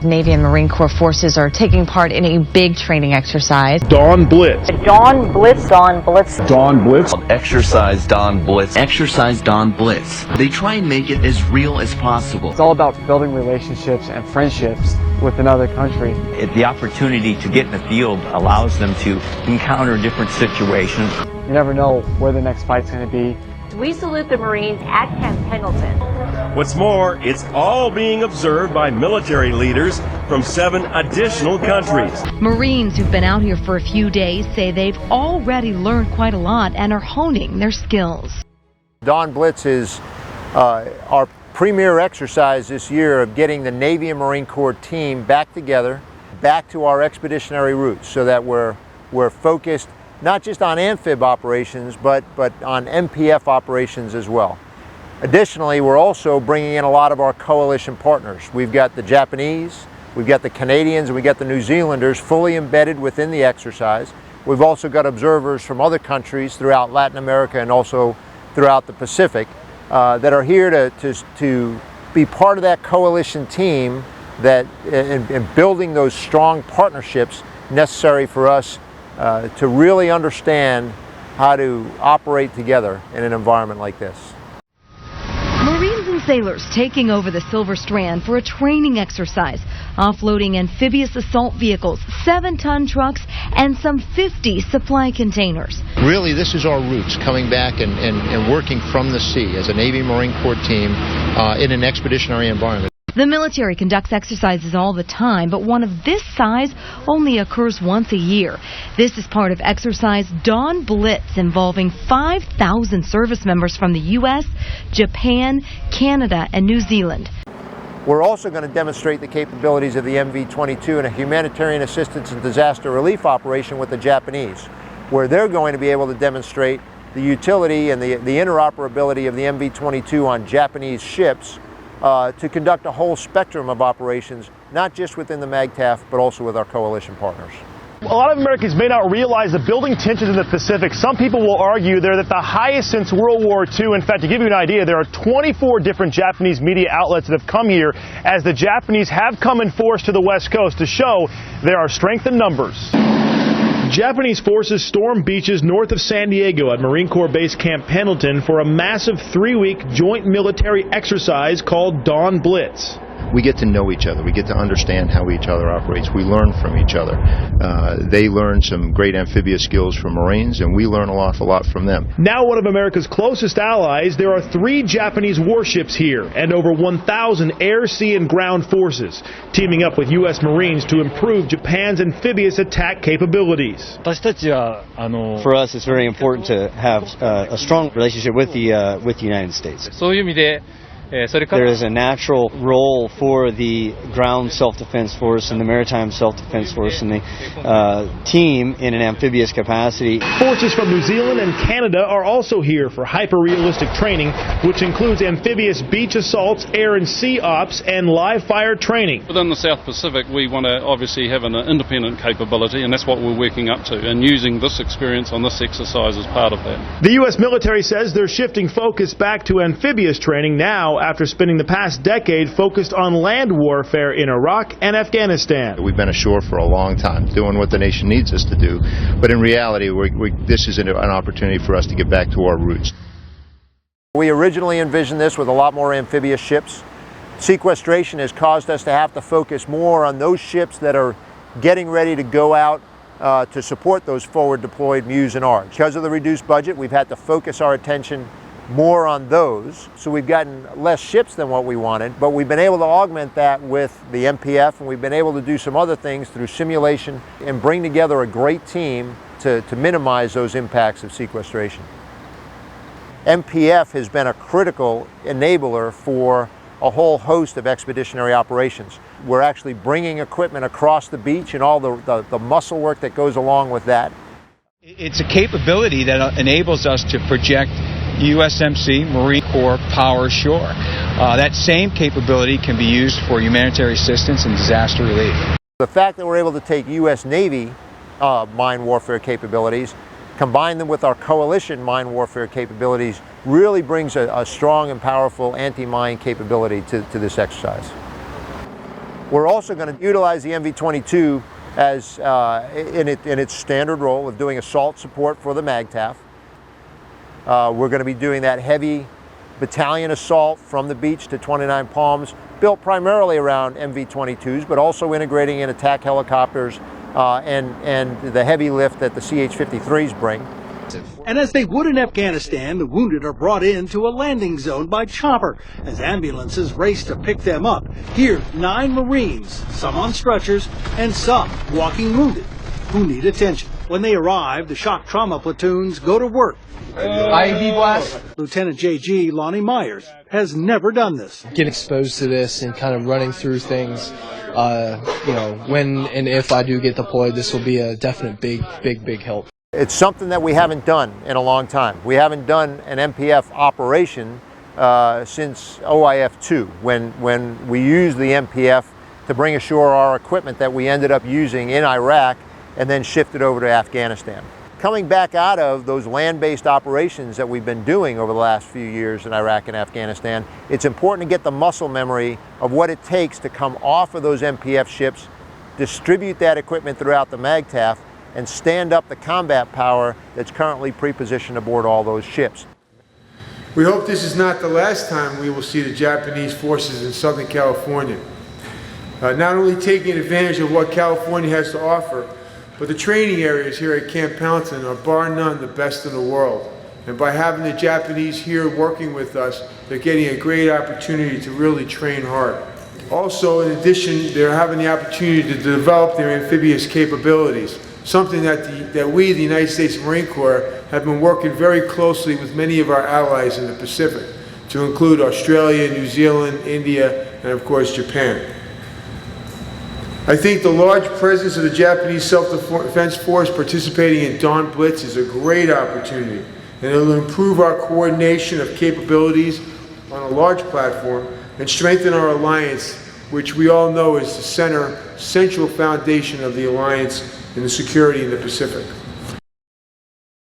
Navy and Marine Corps forces are taking part in a big training exercise. Dawn Blitz. Dawn Blitz. Dawn Blitz. Dawn Blitz. Exercise Dawn Blitz. Exercise Dawn Blitz. They try and make it as real as possible. It's all about building relationships and friendships with another country. The opportunity to get in the field allows them to encounter different situations. You never know where the next fight's going to be. We salute the Marines at Camp Pendleton. What's more, it's all being observed by military leaders from 7 additional countries. Marines who've been out here for a few days say they've already learned quite a lot and are honing their skills. Dawn Blitz is our premier exercise this year of getting the Navy and Marine Corps team back together, back to our expeditionary roots, so that we're focused not just on amphib operations, but on MPF operations as well. Additionally, we're also bringing in a lot of our coalition partners. We've got the Japanese, we've got the Canadians, and we've got the New Zealanders fully embedded within the exercise. We've also got observers from other countries throughout Latin America and also throughout the Pacific that are here to be part of that coalition team that in building those strong partnerships necessary for us to really understand how to operate together in an environment like this. Marines and sailors taking over the Silver Strand for a training exercise, offloading amphibious assault vehicles, 7-ton trucks, and some 50 supply containers. Really, this is our roots, coming back and working from the sea as a Navy Marine Corps team in an expeditionary environment. The military conducts exercises all the time, but one of this size only occurs once a year. This is part of exercise Dawn Blitz, involving 5,000 service members from the U.S., Japan, Canada, and New Zealand. We're also going to demonstrate the capabilities of the MV-22 in a humanitarian assistance and disaster relief operation with the Japanese, where they're going to be able to demonstrate the utility and the interoperability of the MV-22 on Japanese ships to conduct a whole spectrum of operations, not just within the MAGTF, but also with our coalition partners. A lot of Americans may not realize the building tensions in the Pacific. Some people will argue they're at the highest since World War II. In fact, to give you an idea, there are 24 different Japanese media outlets that have come here as the Japanese have come in force to the West Coast to show there are strength in numbers. Japanese forces stormed beaches north of San Diego at Marine Corps Base Camp Pendleton for a massive 3-week joint military exercise called Dawn Blitz. We get to know each other. We get to understand how each other operates. We learn from each other. They learn some great amphibious skills from Marines, and we learn an awful lot from them. Now one of America's closest allies, there are 3 Japanese warships here and over 1,000 air, sea, and ground forces, teaming up with U.S. Marines to improve Japan's amphibious attack capabilities. For us, it's very important to have a strong relationship with the United States. There is a natural role for the ground self-defense force and the maritime self-defense force and the team in an amphibious capacity. Forces from New Zealand and Canada are also here for hyper-realistic training, which includes amphibious beach assaults, air and sea ops, and live fire training. Within the South Pacific, we want to obviously have an independent capability, and that's what we're working up to, and using this experience on this exercise as part of that. The U.S. military says they're shifting focus back to amphibious training now after spending the past decade focused on land warfare in Iraq and Afghanistan. We've been ashore for a long time, doing what the nation needs us to do, but in reality, this is an opportunity for us to get back to our roots. We originally envisioned this with a lot more amphibious ships. Sequestration has caused us to have to focus more on those ships that are getting ready to go out to support those forward deployed MEUs and ARGs. Because of the reduced budget, we've had to focus our attention more on those. So we've gotten less ships than what we wanted, but we've been able to augment that with the MPF, and we've been able to do some other things through simulation and bring together a great team to minimize those impacts of sequestration. MPF has been a critical enabler for a whole host of expeditionary operations. We're actually bringing equipment across the beach and all the muscle work that goes along with that. It's a capability that enables us to project USMC, Marine Corps, power ashore. That same capability can be used for humanitarian assistance and disaster relief. The fact that we're able to take U.S. Navy mine warfare capabilities, combine them with our coalition mine warfare capabilities, really brings a strong and powerful anti-mine capability to this exercise. We're also going to utilize the MV-22 as in its standard role of doing assault support for the MAGTF. We're going to be doing that heavy battalion assault from the beach to 29 Palms, built primarily around MV-22s, but also integrating in attack helicopters and the heavy lift that the CH-53s bring. And as they would in Afghanistan, the wounded are brought into a landing zone by chopper as ambulances race to pick them up. Here, 9 Marines, some on stretchers and some walking wounded, who need attention. When they arrive, the shock trauma platoons go to work. IED blast. Lieutenant J.G. Lonnie Myers has never done this. Get exposed to this and kind of running through things. When and if I do get deployed, this will be a definite big help. It's something that we haven't done in a long time. We haven't done an MPF operation since OIF-2, when we used the MPF to bring ashore our equipment that we ended up using in Iraq and then shifted over to Afghanistan. Coming back out of those land-based operations that we've been doing over the last few years in Iraq and Afghanistan, it's important to get the muscle memory of what it takes to come off of those MPF ships, distribute that equipment throughout the MAGTF, and stand up the combat power that's currently pre-positioned aboard all those ships. We hope this is not the last time we will see the Japanese forces in Southern California. Not only taking advantage of what California has to offer, but the training areas here at Camp Pendleton are bar none the best in the world. And by having the Japanese here working with us, they're getting a great opportunity to really train hard. Also, in addition, they're having the opportunity to develop their amphibious capabilities, something that we, the United States Marine Corps, have been working very closely with many of our allies in the Pacific, to include Australia, New Zealand, India, and of course Japan. I think the large presence of the Japanese Self-Defense Force participating in Dawn Blitz is a great opportunity, and it will improve our coordination of capabilities on a large platform and strengthen our alliance, which we all know is the central foundation of the alliance and the security in the Pacific.